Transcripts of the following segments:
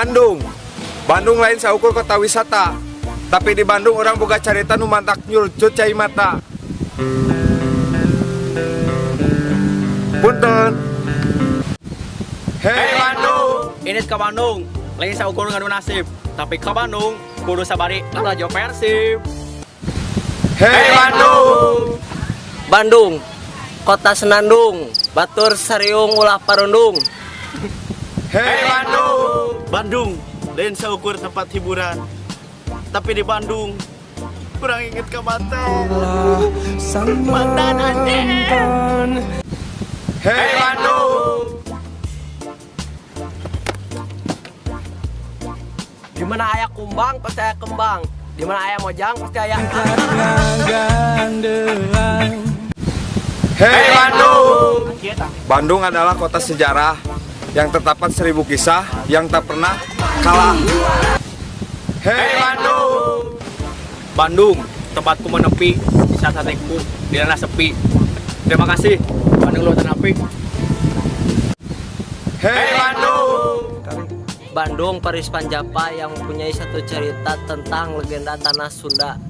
Bandung. Bandung lain saukur kota wisata. Tapi di Bandung orang boga carita nu mantak nyulcut cai mata. Punten. Hei Bandung. Ini ke Bandung, lain saukur ngadu nasib. Tapi ke Bandung, kudu sabari rajo Persib. Hei Bandung. Bandung, kota senandung, batur sariung ulah parundung. Hei Bandung. Bandung, lain seukur tempat hiburan. Tapi di Bandung, kurang inget ke mantan. Mantan anjing. Hei Bandung. Di mana ayah kumbang pasti ayah kembang. Di mana ayah mojang pasti ayah Hei Bandung. Bandung adalah kota sejarah yang terdapat 1000 kisah yang tak pernah kalah. Hei Bandung. Bandung, tempatku menepi, saat hatiku di ranah sepi. Terima kasih, Bandung Lautan Api. Hei Bandung. Bandung, Paris Panjapa yang mempunyai satu cerita tentang legenda tanah Sunda.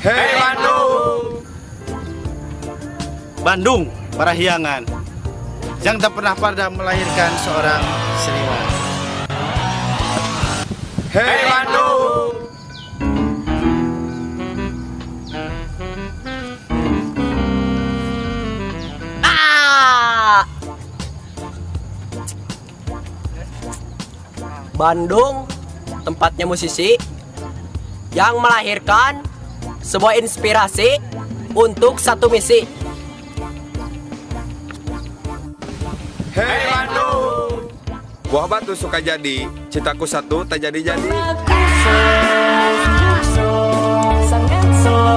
Hei Bandung. Bandung, Parahyangan, yang tak pernah pada melahirkan seorang seniman. Hei Bandung. Bandung, tempatnya musisi yang melahirkan sebuah inspirasi untuk satu misi. Hei Bandung. Buah batu suka jadi, cintaku satu tak jadi-jadi. Sangat slow.